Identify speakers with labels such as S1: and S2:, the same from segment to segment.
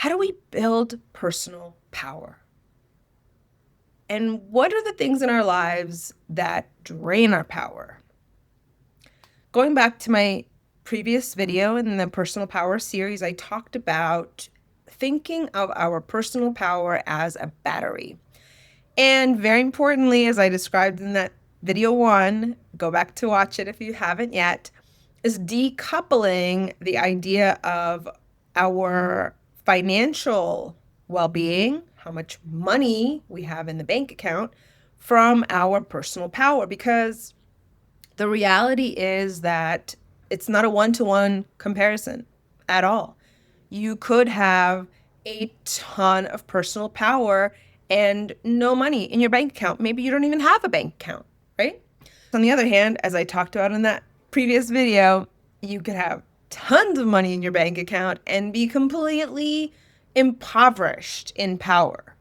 S1: how do we build personal power? And what are the things in our lives that drain our power? Going back to my previous video in the personal power series, I talked about thinking of our personal power as a battery. And very importantly, as I described in that video one, go back to watch it if you haven't yet, is decoupling the idea of our financial well-being, how much money we have in the bank account, from our personal power. Because the reality is that it's not a one-to-one comparison at all. You could have a ton of personal power and no money in your bank account. Maybe you don't even have a bank account, right? On the other hand, as I talked about in that previous video, you could have tons of money in your bank account and be completely impoverished in power,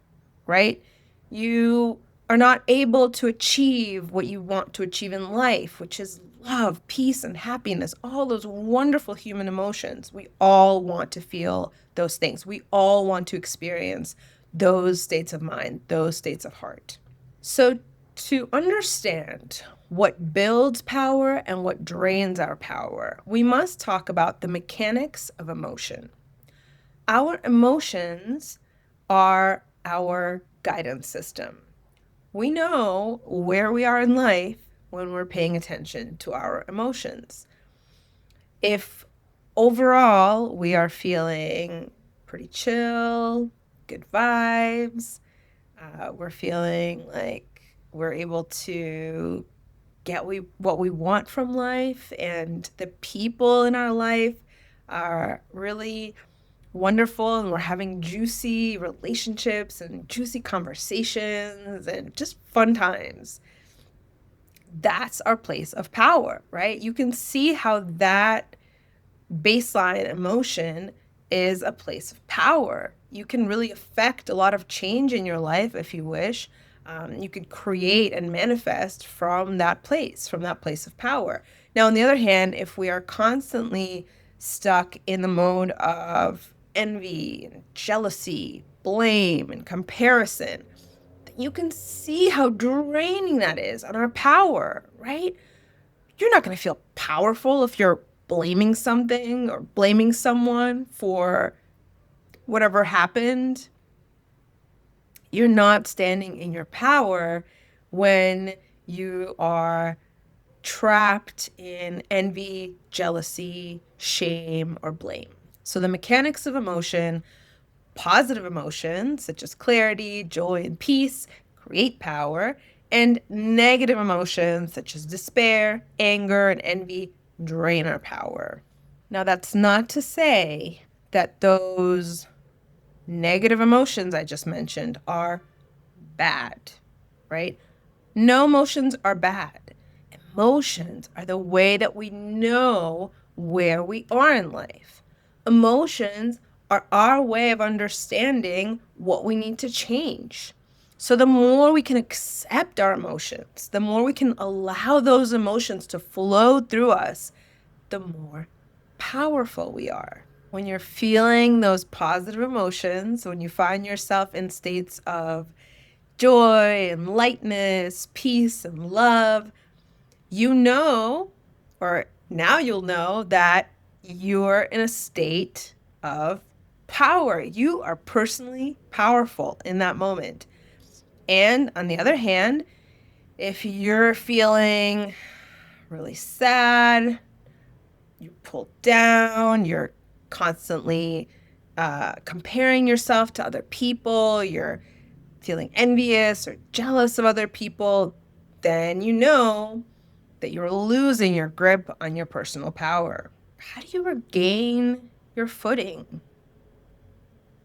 S1: right? You are not able to achieve what you want to achieve in life, which is love, peace, and happiness, all those wonderful human emotions. We all want to feel those things. We all want to experience those states of mind, those states of heart. So to understand what builds power and what drains our power, we must talk about the mechanics of emotion. Our emotions are our guidance system. We know where we are in life when we're paying attention to our emotions. If overall we are feeling pretty chill, good vibes, we're feeling like we're able to get what we want from life, and the people in our life are really wonderful, and we're having juicy relationships and juicy conversations and just fun times. That's our place of power, right? You can see how that baseline emotion is a place of power. You can really affect a lot of change in your life if you wish. You could create and manifest from that place of power. Now, on the other hand, if we are constantly stuck in the mode of envy and jealousy, blame and comparison, you can see how draining that is on our power, right? You're not going to feel powerful if you're blaming something or blaming someone for whatever happened. You're not standing in your power when you are trapped in envy, jealousy, shame, or blame. So the mechanics of emotion: positive emotions such as clarity, joy, and peace create power, and negative emotions such as despair, anger, and envy drain our power. Now, that's not to say that those negative emotions I just mentioned are bad, right? No emotions are bad. Emotions are the way that we know where we are in life. Emotions are our way of understanding what we need to change. So the more we can accept our emotions, the more we can allow those emotions to flow through us, the more powerful we are. When you're feeling those positive emotions, when you find yourself in states of joy and lightness, peace and love, you know, or now you'll know, that you're in a state of power. You are personally powerful in that moment. And on the other hand, if you're feeling really sad, you're pulled down, you're constantly comparing yourself to other people, you're feeling envious or jealous of other people, then you know that you're losing your grip on your personal power. How do you regain your footing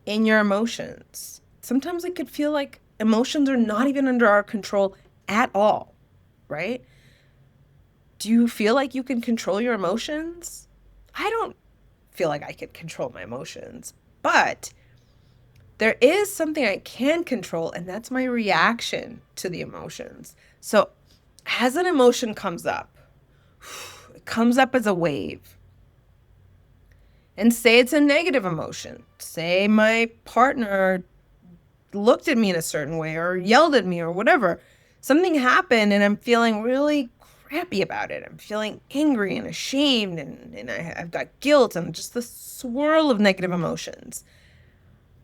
S1: in your emotions? Sometimes it could feel like emotions are not even under our control at all, right? Do you feel like you can control your emotions? I don't feel like I can control my emotions, but there is something I can control, and that's my reaction to the emotions. So as an emotion comes up, it comes up as a wave. And say it's a negative emotion. Say my partner looked at me in a certain way or yelled at me or whatever. Something happened and I'm feeling really crappy about it. I'm feeling angry and ashamed and I've got guilt and just the swirl of negative emotions.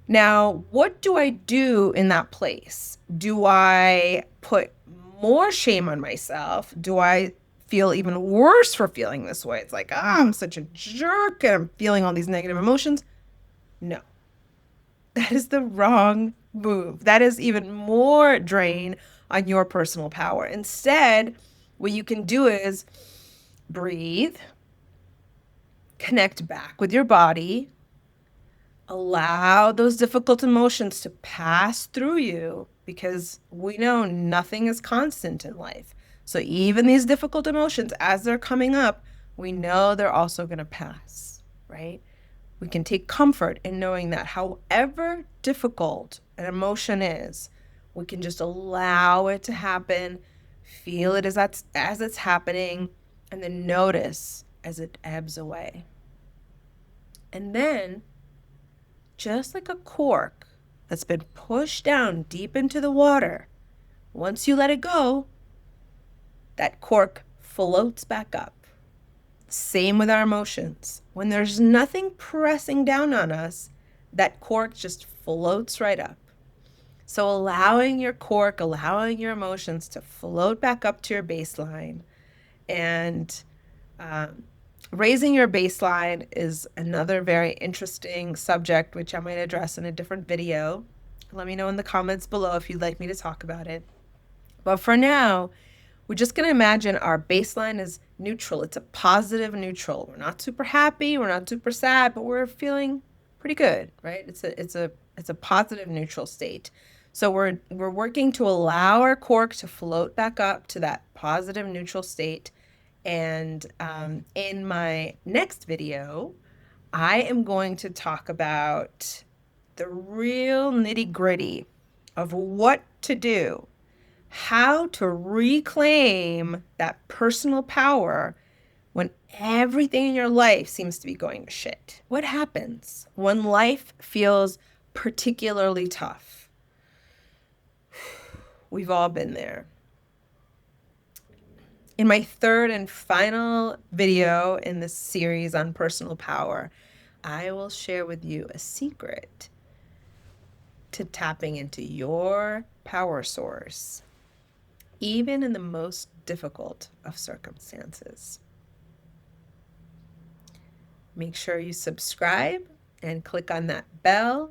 S1: Now, what do I do in that place? Do I put more shame on myself? Do I feel even worse for feeling this way? It's like, I'm such a jerk and I'm feeling all these negative emotions. No, that is the wrong move. That is even more drain on your personal power. Instead, what you can do is breathe, connect back with your body, allow those difficult emotions to pass through you because we know nothing is constant in life. So even these difficult emotions, as they're coming up, we know they're also going to pass, right? We can take comfort in knowing that however difficult an emotion is, we can just allow it to happen, feel it as it's happening, and then notice as it ebbs away. And then, just like a cork that's been pushed down deep into the water, once you let it go, that cork floats back up. Same with our emotions. When there's nothing pressing down on us, that cork just floats right up. So allowing your cork, allowing your emotions to float back up to your baseline, and raising your baseline is another very interesting subject, which I might address in a different video. Let me know in the comments below if you'd like me to talk about it. But for now, we're just going to imagine our baseline is neutral. It's a positive neutral. We're not super happy, we're not super sad, but we're feeling pretty good, right? It's a positive neutral state. So we're working to allow our cork to float back up to that positive neutral state. And in my next video, I am going to talk about the real nitty-gritty of what to do, how to reclaim that personal power when everything in your life seems to be going to shit. What happens when life feels particularly tough? We've all been there. In my third and final video in this series on personal power, I will share with you a secret to tapping into your power source, even in the most difficult of circumstances. Make sure you subscribe and click on that bell